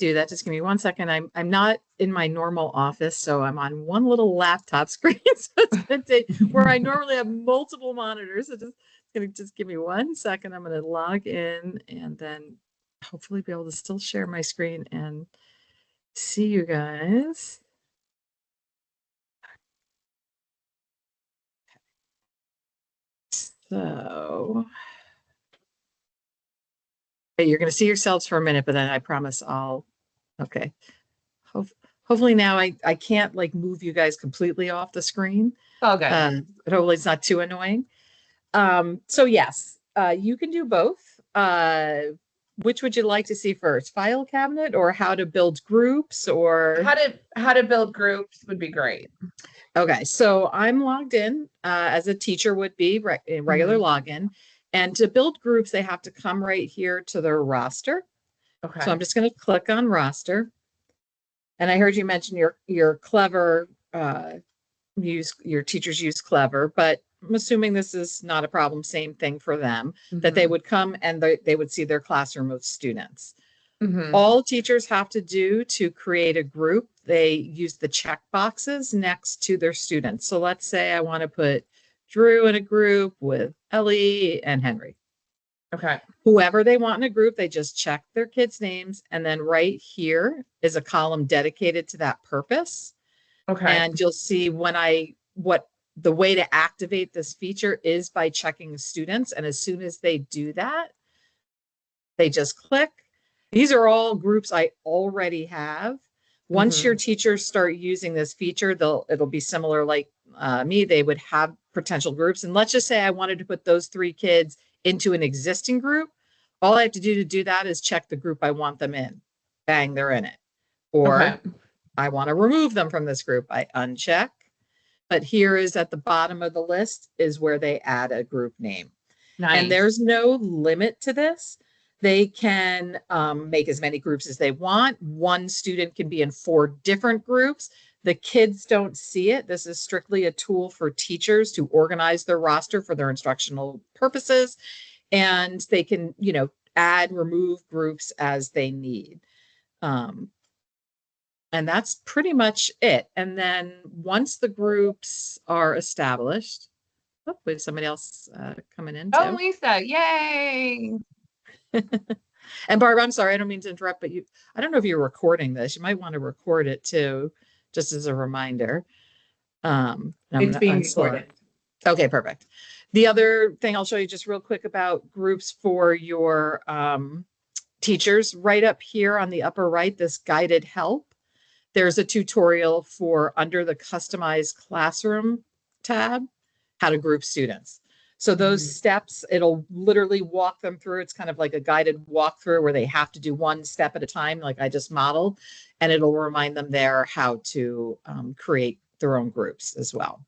do that. Just give me 1 second. I'm not in my normal office, so I'm on one little laptop screen. So it's gonna take where I normally have multiple monitors. So just give me 1 second. I'm gonna log in and then hopefully be able to still share my screen and see you guys. So you're going to see yourselves for a minute, but then I promise okay. Hopefully now I can't like move you guys completely off the screen. Okay. But hopefully it's not too annoying. So yes, you can do both. Which would you like to see first? File cabinet or how to build groups or how to build groups would be great. Okay, so I'm logged in as a teacher would be regular login. And to build groups, they have to come right here to their roster. Okay. So I'm just going to click on roster. And I heard you mention your Clever, your teachers use Clever, but I'm assuming this is not a problem. Same thing for them, that they would come and they would see their classroom of students. All teachers have to do to create a group, they use the check boxes next to their students. So let's say I want to put Drew in a group with Ellie and Henry. Okay. Whoever they want in a group, they just check their kids' names. And then right here is a column dedicated to that purpose. Okay. And you'll see what the way to activate this feature is by checking students. And as soon as they do that, they just click. These are all groups I already have. Once your teachers start using this feature, it'll be similar like me. They would have potential groups. And let's just say I wanted to put those 3 kids into an existing group. All I have to do that is check the group I want them in. Bang, they're in it. Or I want to remove them from this group. I uncheck. But here is at the bottom of the list is where they add a group name. Nice. And there's no limit to this. They can make as many groups as they want. One student can be in 4 different groups. The kids don't see it. This is strictly a tool for teachers to organize their roster for their instructional purposes. And they can, add, remove groups as they need. And that's pretty much it. And then once the groups are established, hopefully somebody else coming in too. Oh, Lisa, yay. And Barb, I'm sorry, I don't mean to interrupt, but I don't know if you're recording this. You might want to record it too, just as a reminder. It's being recorded. Okay, perfect. The other thing I'll show you just real quick about groups for your teachers, right up here on the upper right, this guided help. There's a tutorial for under the customized classroom tab, how to group students. So those steps, it'll literally walk them through. It's kind of like a guided walkthrough where they have to do one step at a time, like I just modeled, and it'll remind them there how to create their own groups as well.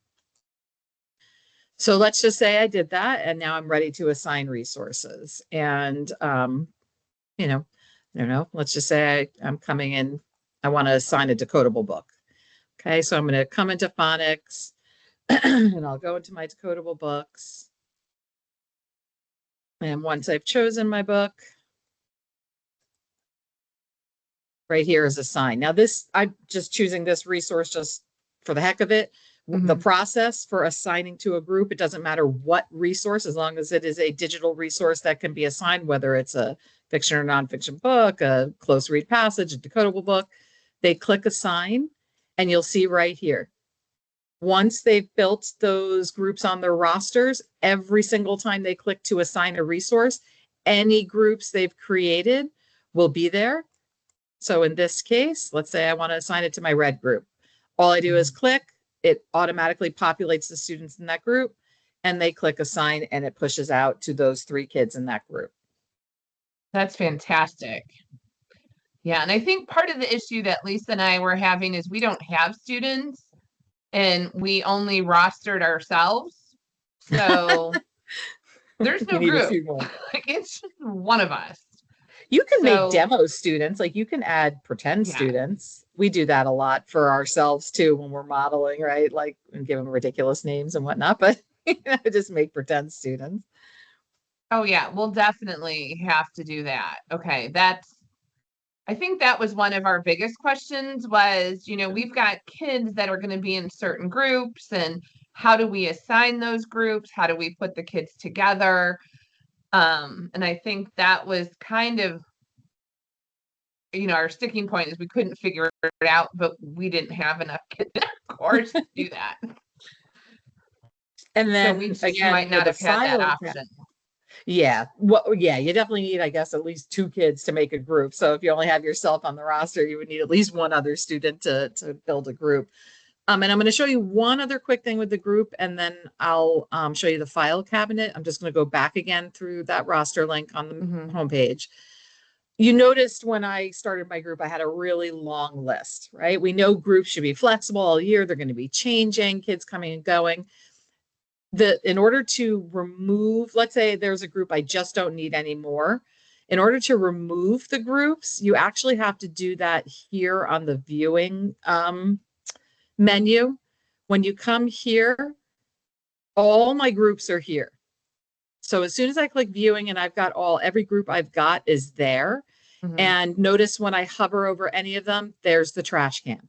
So let's just say I did that, and now I'm ready to assign resources. And, I don't know, let's just say I'm coming in, I want to assign a decodable book. Okay, so I'm going to come into phonics and I'll go into my decodable books. And once I've chosen my book, right here is assign. Now I'm just choosing this resource just for the heck of it. The process for assigning to a group, it doesn't matter what resource, as long as it is a digital resource that can be assigned, whether it's a fiction or nonfiction book, a close read passage, a decodable book. They click assign, and you'll see right here. Once they've built those groups on their rosters, every single time they click to assign a resource, any groups they've created will be there. So in this case, let's say I want to assign it to my red group. All I do is click, it automatically populates the students in that group, and they click assign, and it pushes out to those 3 kids in that group. That's fantastic. Yeah, and I think part of the issue that Lisa and I were having is we don't have students and we only rostered ourselves. So there's no group. It's just one of us. You can make demo students, like you can add pretend students. We do that a lot for ourselves too when we're modeling, right? Like and give them ridiculous names and whatnot, but just make pretend students. Oh yeah, we'll definitely have to do that. Okay, that's I think that was one of our biggest questions was, we've got kids that are going to be in certain groups, and how do we assign those groups? How do we put the kids together? And I think that was kind of, our sticking point is we couldn't figure it out, but we didn't have enough kids in our course to do that. And So then we just again, might not the have had that file option. Yeah. Well, yeah, you definitely need, I guess, at least 2 kids to make a group. So if you only have yourself on the roster, you would need at least one other student to build a group. And I'm going to show you one other quick thing with the group, and then I'll show you the file cabinet. I'm just going to go back again through that roster link on the homepage. You noticed when I started my group, I had a really long list, right? We know groups should be flexible all year. They're going to be changing, kids coming and going. In order to remove, let's say there's a group I just don't need anymore. In order to remove the groups, you actually have to do that here on the viewing menu. When you come here, all my groups are here. So as soon as I click viewing and I've got every group I've got is there. And notice when I hover over any of them, there's the trash can.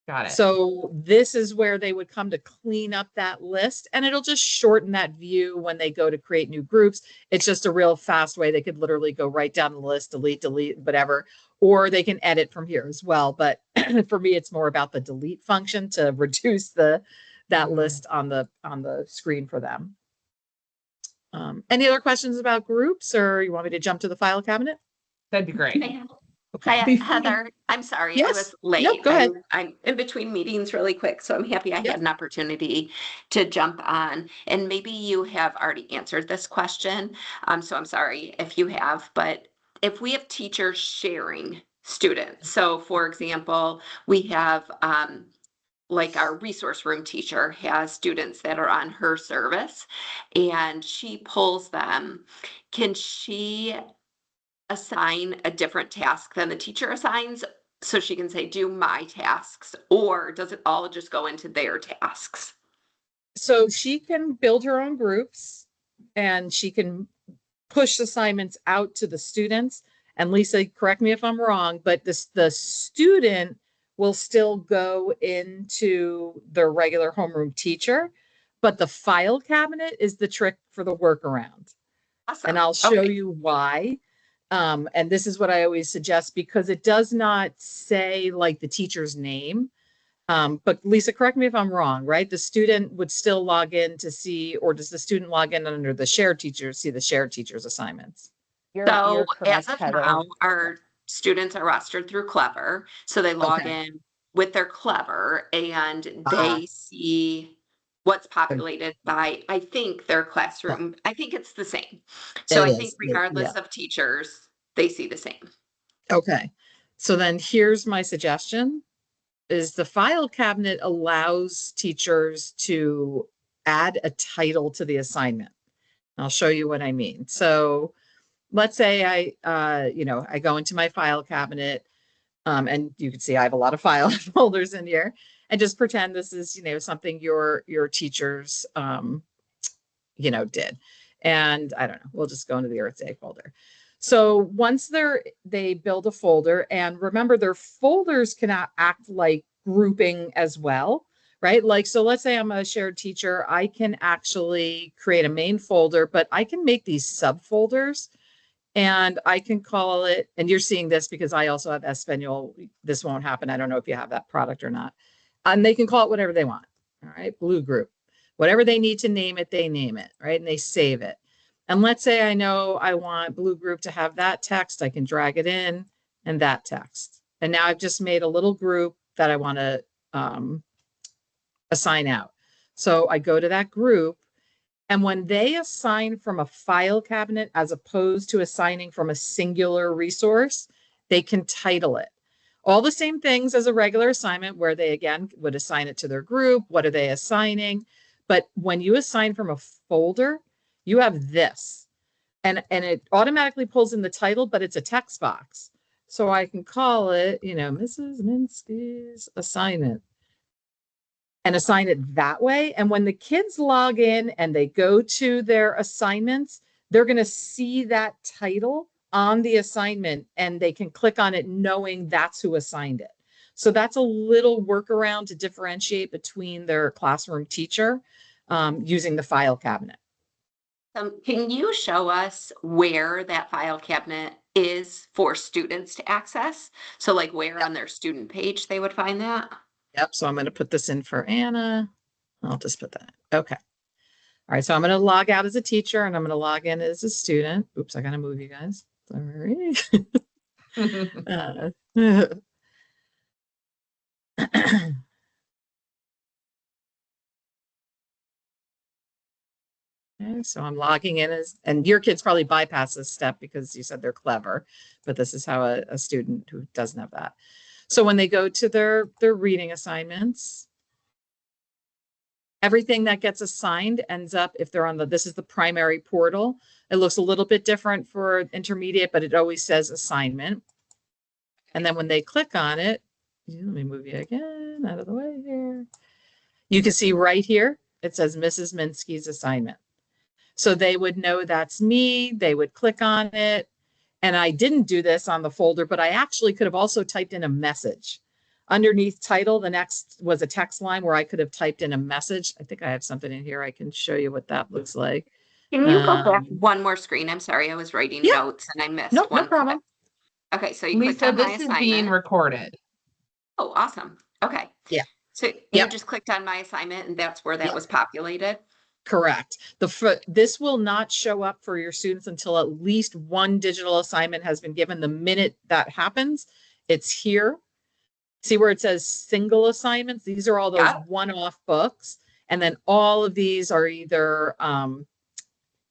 Got it. So this is where they would come to clean up that list, and it'll just shorten that view when they go to create new groups. It's just a real fast way. They could literally go right down the list, delete, whatever, or they can edit from here as well. But for me, it's more about the delete function to reduce that list on the screen for them. Any other questions about groups, or you want me to jump to the file cabinet? That'd be great. Hi, Heather. I'm sorry. Yes. I was late. Nope, go ahead. I'm in between meetings really quick, so I'm happy I had an opportunity to jump on. And maybe you have already answered this question, so I'm sorry if you have. But if we have teachers sharing students, so for example, we have like our resource room teacher has students that are on her service, and she pulls them. Can she assign a different task than the teacher assigns, so she can say, do my tasks, or does it all just go into their tasks? So she can build her own groups, and she can push assignments out to the students. And Lisa, correct me if I'm wrong, but the student will still go into their regular homeroom teacher, but the file cabinet is the trick for the workaround. Awesome. And I'll show you why. And this is what I always suggest, because it does not say like the teacher's name. But Lisa, correct me if I'm wrong, right? The student would still log in to see, or does the student log in under the shared teacher, see the shared teacher's assignments? So as of now, our students are rostered through Clever. So they log in with their Clever, and they see what's populated by, I think, their classroom. I think it's the same. So I think regardless of teachers, they see the same. Okay. So then here's my suggestion, is the file cabinet allows teachers to add a title to the assignment. I'll show you what I mean. So let's say I go into my file cabinet, and you can see I have a lot of file folders in here, and just pretend this is, something your teachers, did. And I don't know, we'll just go into the Earth Day folder. So once they build a folder, and remember their folders can act like grouping as well, right? Like, so let's say I'm a shared teacher, I can actually create a main folder, but I can make these subfolders, and I can call it, and you're seeing this because I also have Espanol. This won't happen. I don't know if you have that product or not. And they can call it whatever they want. All right. Blue group, whatever they need to name it, they name it, right? And they save it. And let's say I know I want blue group to have that text. I can drag it in, and that text. And now I've just made a little group that I want to assign out. So I go to that group, and when they assign from a file cabinet, as opposed to assigning from a singular resource, they can title it. All the same things as a regular assignment, where they, again, would assign it to their group. What are they assigning? But when you assign from a folder, you have this. And it automatically pulls in the title, but it's a text box. So I can call it, Mrs. Minsky's assignment, and assign it that way. And when the kids log in and they go to their assignments, they're going to see that title on the assignment and they can click on it knowing that's who assigned it. So that's a little workaround to differentiate between their classroom teacher using the file cabinet. Can you show us where that file cabinet is for students to access? So like where on their student page they would find that? Yep. So I'm going to put this in for Anna. I'll just put that in. Okay. All right. So I'm going to log out as a teacher and I'm going to log in as a student. Oops, I got to move you guys. Sorry. Okay, so I'm logging in as, and your kids probably bypass this step because you said they're clever, but this is how a student who doesn't have that. So when they go to their reading assignments, everything that gets assigned ends up, if they're on this is the primary portal. It looks a little bit different for intermediate, but it always says assignment. And then when they click on it, let me move you again out of the way here. You can see right here, it says Mrs. Minsky's assignment. So they would know that's me, they would click on it. And I didn't do this on the folder, but I actually could have also typed in a message. Underneath title, the next was a text line where I could have typed in a message. I think I have something in here. I can show you what that looks like. Can you go back one more screen? I'm sorry, I was writing notes and I missed Nope, one. No problem. Okay, so you clicked Lisa, on my this is assignment. being recorded. Oh, awesome. Okay. Yeah. So you just clicked on my assignment and that's where that was populated? Correct. This will not show up for your students until at least one digital assignment has been given. The minute that happens, it's here. See where it says single assignments? These are all those one-off books. And then all of these are either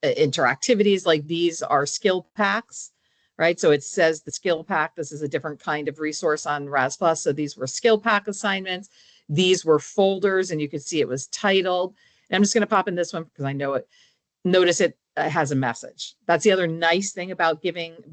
interactivities, like these are skill packs, right? So it says the skill pack, this is a different kind of resource on RAZ-Plus. So these were skill pack assignments. These were folders and you could see it was titled. And I'm just going to pop in this one because I know it. Notice it has a message. That's the other nice thing about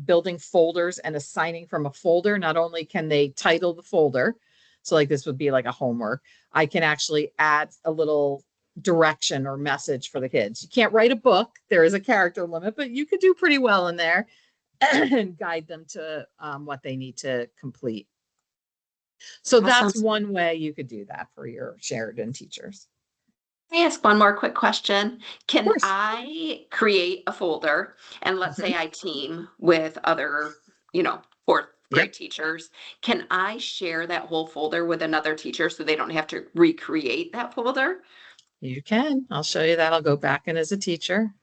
building folders and assigning from a folder. Not only can they title the folder, so like this would be like a homework, I can actually add a little direction or message for the kids. You can't write a book. There is a character limit, but you could do pretty well in there and guide them to what they need to complete. So that's one way you could do that for your Sheridan teachers. Let me ask one more quick question. Can I create a folder and let's say I team with other, fourth grade teachers. Can I share that whole folder with another teacher so they don't have to recreate that folder? You can. I'll show you that. I'll go back in as a teacher.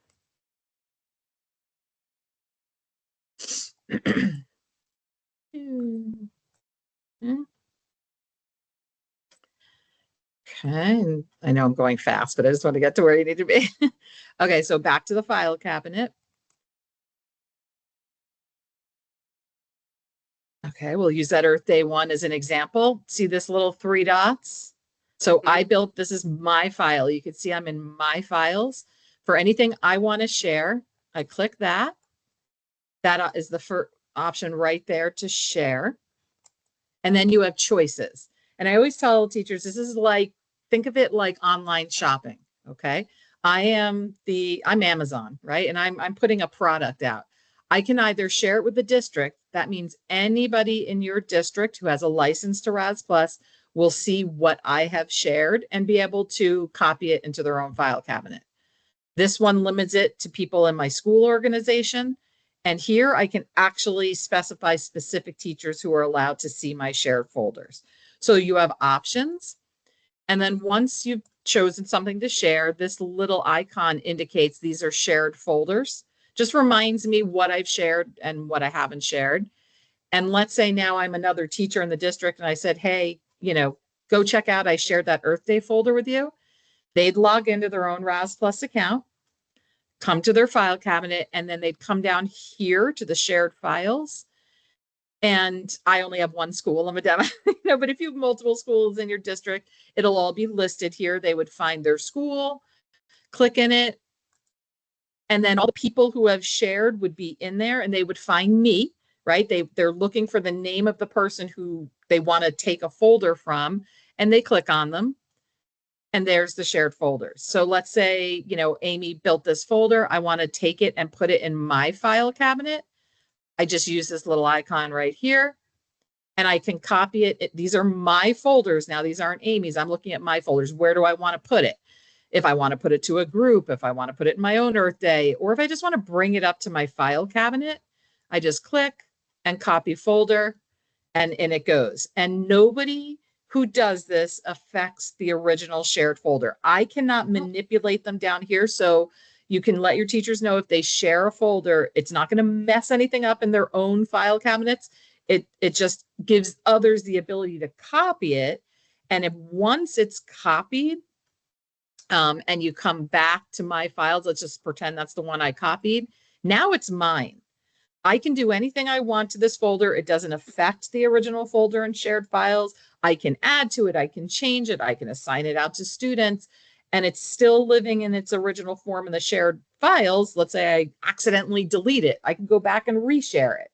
Okay, and I know I'm going fast, but I just want to get to where you need to be. Okay, so back to the file cabinet. Okay, we'll use that Earth Day 1 as an example. See this little 3 dots? So I built, this is my file. You can see I'm in my files. For anything I want to share, I click that. That is the first option right there to share. And then you have choices. And I always tell teachers, this is like, think of it like online shopping, okay? I'm Amazon, right? And I'm putting a product out. I can either share it with the district. That means anybody in your district who has a license to RAZ-Plus will see what I have shared and be able to copy it into their own file cabinet. This one limits it to people in my school organization. And here I can actually specify specific teachers who are allowed to see my shared folders. So you have options. And then once you've chosen something to share, this little icon indicates these are shared folders. Just reminds me what I've shared and what I haven't shared. And let's say now I'm another teacher in the district and I said, hey, go check out, I shared that Earth Day folder with you. They'd log into their own RAZ-Plus account, come to their file cabinet, and then they'd come down here to the shared files. And I only have one school, I'm a demo, but if you have multiple schools in your district, it'll all be listed here. They would find their school, click in it, and then all the people who have shared would be in there and they would find me, right? They're looking for the name of the person who they want to take a folder from, and they click on them. And there's the shared folders. So let's say, Amy built this folder. I want to take it and put it in my file cabinet. I just use this little icon right here and I can copy it. These are my folders. Now, these aren't Amy's. I'm looking at my folders. Where do I want to put it? If I want to put it to a group, if I want to put it in my own Earth Day, or if I just want to bring it up to my file cabinet, I just click and copy folder and in it goes. And nobody who does this affects the original shared folder. I cannot manipulate them down here. So you can let your teachers know if they share a folder, it's not going to mess anything up in their own file cabinets. It just gives others the ability to copy it. And if once it's copied, and you come back to my files, let's just pretend that's the one I copied. Now it's mine. I can do anything I want to this folder. It doesn't affect the original folder and shared files. I can add to it. I can change it. I can assign it out to students, and it's still living in its original form in the shared files. Let's say I accidentally delete it. I can go back and reshare it.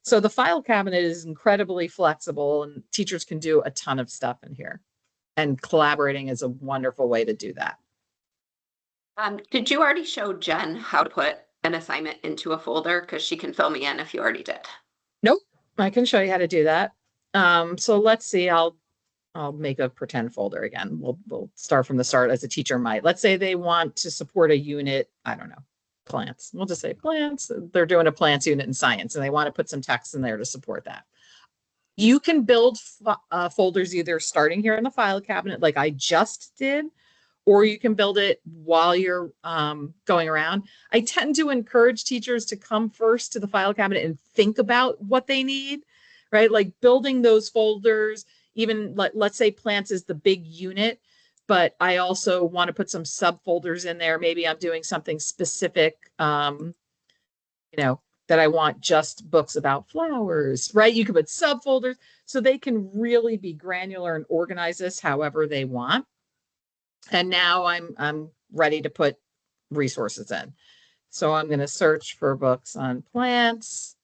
So the file cabinet is incredibly flexible, and teachers can do a ton of stuff in here. And collaborating is a wonderful way to do that. Did you already show Jen how to put an assignment into a folder? Because she can fill me in if you already did. Nope, I can show you how to do that. So let's see, I'll make a pretend folder again. We'll start from the start as a teacher might. Let's say they want to support a unit, I don't know, plants. We'll just say plants. They're doing a plants unit in science and they want to put some text in there to support that. You can build folders either starting here in the file cabinet like I just did, or you can build it while you're going around. I tend to encourage teachers to come first to the file cabinet and think about what they need, right? Like building those folders, even let's say plants is the big unit, but I also want to put some subfolders in there. Maybe I'm doing something specific, that I want just books about flowers, right? You can put subfolders so they can really be granular and organize this however they want. And now I'm ready to put resources in. So I'm going to search for books on plants.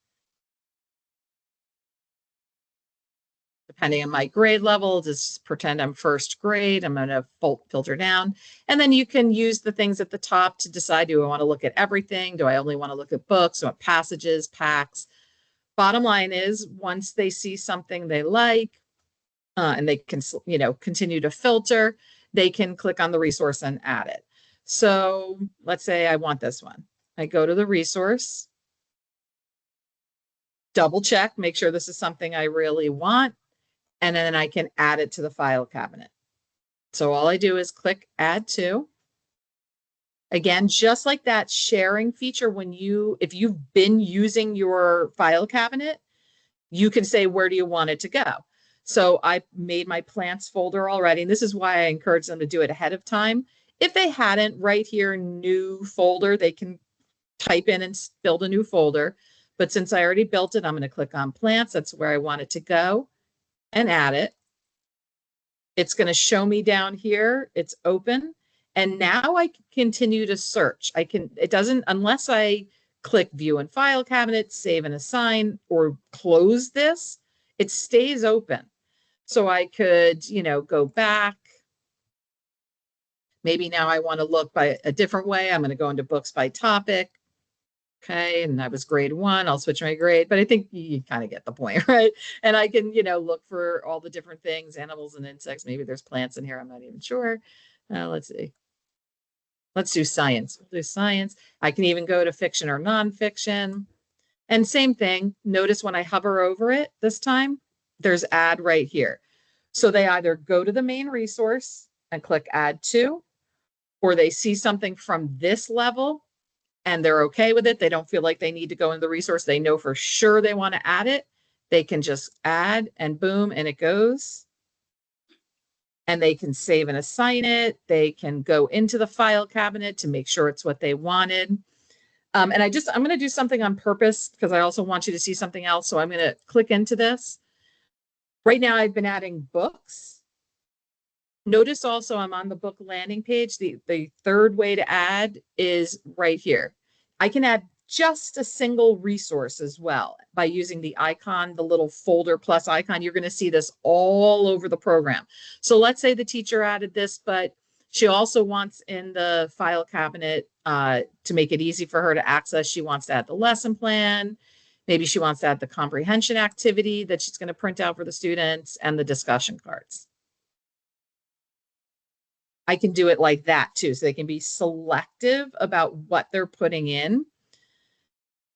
Depending on my grade level, just pretend I'm first grade. I'm going to filter down. And then you can use the things at the top to decide, do I want to look at everything? Do I only want to look at books? Do I want passages, packs? Bottom line is, once they see something they like, and they can, continue to filter, they can click on the resource and add it. So let's say I want this one. I go to the resource, double check, make sure this is something I really want. And then I can add it to the file cabinet. So all I do is click add to. Again, just like that sharing feature, if you've been using your file cabinet, you can say, where do you want it to go? So I made my plants folder already. And this is why I encourage them to do it ahead of time. If they hadn't, right here, new folder, they can type in and build a new folder. But since I already built it, I'm going to click on plants. That's where I want it to go. And add it. It's going to show me down here. It's open. And now I can continue to search. It doesn't, unless I click view and file cabinet, save and assign, or close this, it stays open. So I could, go back. Maybe now I want to look by a different way. I'm going to go into books by topic. Okay, and I was grade 1, I'll switch my grade, but I think you kind of get the point, right? And I can, look for all the different things, animals and insects. Maybe there's plants in here, I'm not even sure. Let's see. Let's do science. We'll do science. I can even go to fiction or nonfiction. And same thing, notice when I hover over it this time, there's add right here. So they either go to the main resource and click add to, or they see something from this level and they're okay with it. They don't feel like they need to go into the resource. They know for sure they want to add it. They can just add and boom, and it goes. And they can save and assign it. They can go into the file cabinet to make sure it's what they wanted. And I'm going to do something on purpose because I also want you to see something else. So I'm going to click into this. Right now I've been adding books. Notice also I'm on the book landing page. The third way to add is right here. I can add just a single resource as well by using the icon, the little folder plus icon. You're going to see this all over the program. So let's say the teacher added this, but she also wants in the file cabinet to make it easy for her to access. She wants to add the lesson plan. Maybe she wants to add the comprehension activity that she's going to print out for the students and the discussion cards. I can do it like that too. So they can be selective about what they're putting in.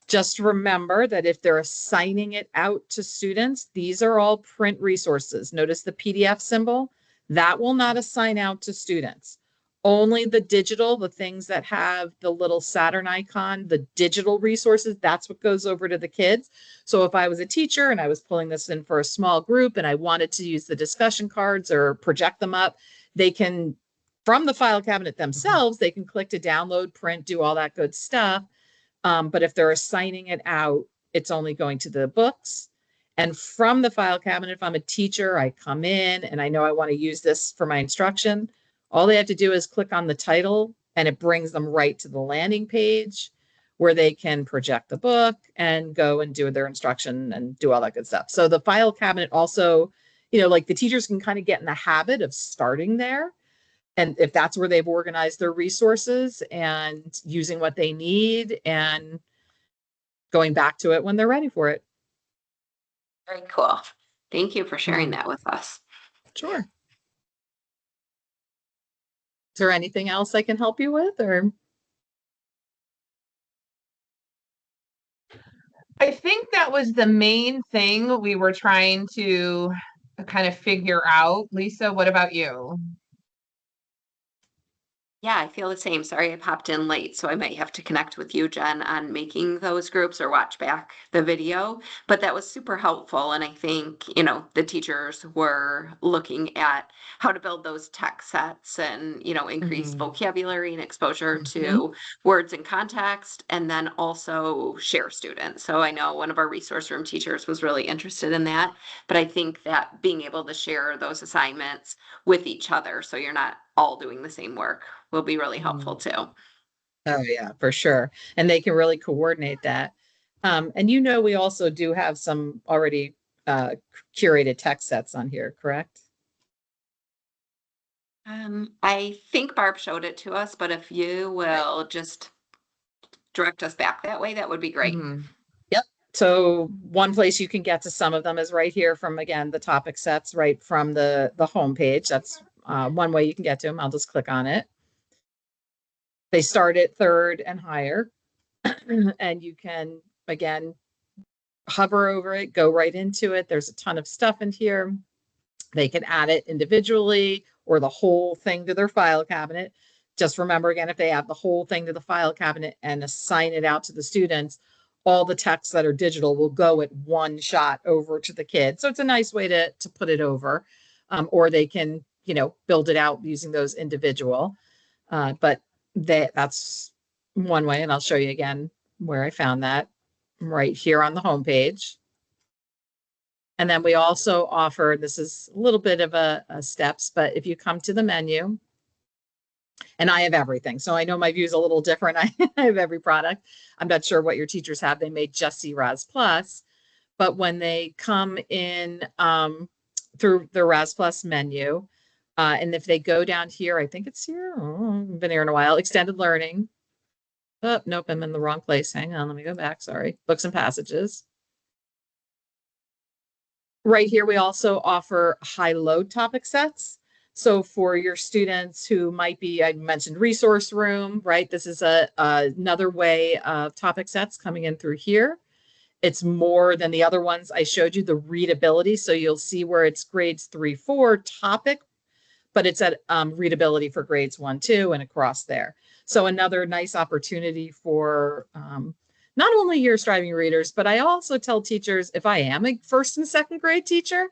Just remember that if they're assigning it out to students, these are all print resources. Notice the PDF symbol. That will not assign out to students. Only the digital, the things that have the little Saturn icon, the digital resources, that's what goes over to the kids. So if I was a teacher and I was pulling this in for a small group and I wanted to use the discussion cards or project them up, they can, from the file cabinet themselves, they can click to download, print, do all that good stuff. But if they're assigning it out, it's only going to the books. And from the file cabinet, if I'm a teacher, I come in and I know I want to use this for my instruction. All they have to do is click on the title and it brings them right to the landing page where they can project the book and go and do their instruction and do all that good stuff. So the file cabinet also, like the teachers can kind of get in the habit of starting there. And if that's where they've organized their resources and using what they need and going back to it when they're ready for it. Very cool. Thank you for sharing that with us. Sure. Is there anything else I can help you with, or? I think that was the main thing we were trying to kind of figure out. Lisa, what about you? Yeah, I feel the same. Sorry I popped in late, so I might have to connect with you, Jen, on making those groups or watch back the video. But that was super helpful. And I think, the teachers were looking at how to build those text sets and, increase vocabulary and exposure to words and context, and then also share students. So I know one of our resource room teachers was really interested in that. But I think that being able to share those assignments with each other, so you're not all doing the same work, will be really helpful too. Oh yeah, for sure. And they can really coordinate that. And we also do have some already curated text sets on here, correct? I think Barb showed it to us, but if you will just direct us back that way, that would be great. Yep. So one place you can get to some of them is right here from, again, the topic sets right from the homepage. That's one way you can get to them. I'll just click on it. They start at 3rd and higher. And you can, again, hover over it, go right into it. There's a ton of stuff in here. They can add it individually or the whole thing to their file cabinet. Just remember, again, if they add the whole thing to the file cabinet and assign it out to the students, all the texts that are digital will go at one shot over to the kids. So it's a nice way to put it over. Or they can, build it out using those individual. But that's one way. And I'll show you again where I found that right here on the homepage. And then we also offer, this is a little bit of a steps, but if you come to the menu, and I have everything. So I know my view is a little different. I have every product. I'm not sure what your teachers have. They may just see RAZ-Plus, but when they come in through the RAZ-Plus menu, and if they go down here, I think it's here. Oh, I've been here in a while. Extended learning. Oh, nope, I'm in the wrong place. Hang on, let me go back. Sorry. Books and passages. Right here, we also offer high load topic sets. So for your students who might be, I mentioned resource room, right? This is another way of topic sets coming in through here. It's more than the other ones I showed you, the readability. So you'll see where it's grades 3, 4 topic, but it's at readability for grades 1, 2 and across there. So another nice opportunity for not only your striving readers, but I also tell teachers, if I am a 1st and 2nd grade teacher,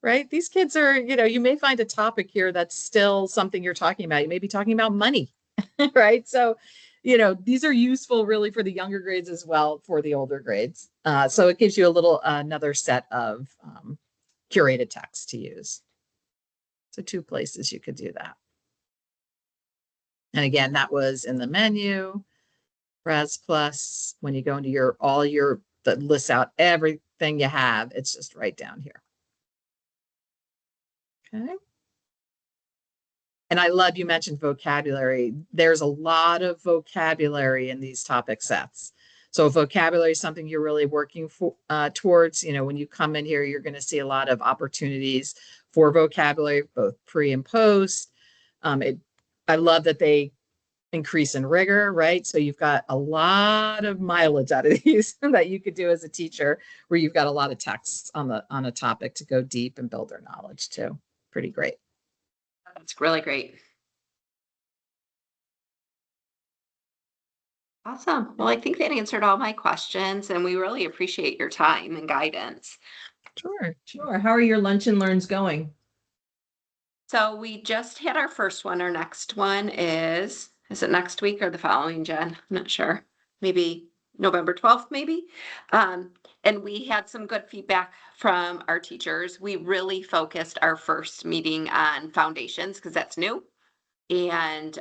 right? These kids are, you may find a topic here that's still something you're talking about. You may be talking about money, right? So, these are useful really for the younger grades as well for the older grades. So it gives you a little, another set of curated text to use. So 2 places you could do that. And again, that was in the menu, RAZ-Plus. When you go into that lists out everything you have, it's just right down here. Okay. And I love you mentioned vocabulary. There's a lot of vocabulary in these topic sets. So vocabulary is something you're really working for towards. You know, when you come in here, you're going to see a lot of opportunities for vocabulary, both pre and post. I love that they increase in rigor, right? So you've got a lot of mileage out of these that you could do as a teacher, where you've got a lot of texts on a topic to go deep and build their knowledge too. Pretty great. That's really great. Awesome. Well, I think that answered all my questions, and we really appreciate your time and guidance. Sure. Sure. How are your lunch and learns going? So we just had our first one. Our next one is it next week or the following, Jen? I'm not sure. Maybe November 12th, maybe. And we had some good feedback from our teachers. We really focused our first meeting on foundations because that's new. And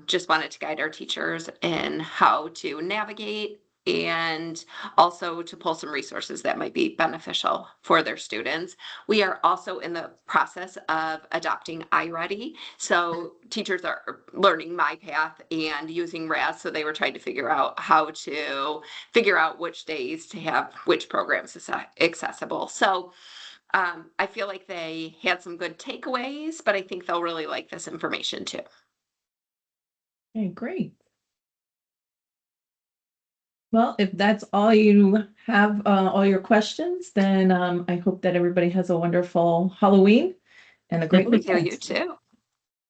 just wanted to guide our teachers in how to navigate and also to pull some resources that might be beneficial for their students. We are also in the process of adopting iReady. So teachers are learning MyPath and using RAZ. So they were trying to figure out how to figure out which days to have which programs accessible. So I feel like they had some good takeaways, but I think they'll really like this information too. Okay, great. Well, if that's all you have, all your questions, then I hope that everybody has a wonderful Halloween and a great Thank you, weekend. you too.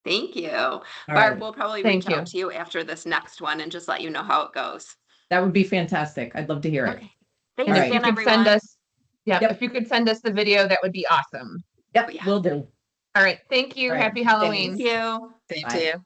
Thank you. All Barb, right. we'll probably Thank reach you. out to you after this next one and just let you know how it goes. That would be fantastic. I'd love to hear it. Okay. Thanks And All if you again, could send everyone. us, yeah, Yep. if you could send us the video, that would be awesome. Yep, Yeah. will do. All right. Thank you. All right. Happy Halloween. Thank you. Same Bye. to you.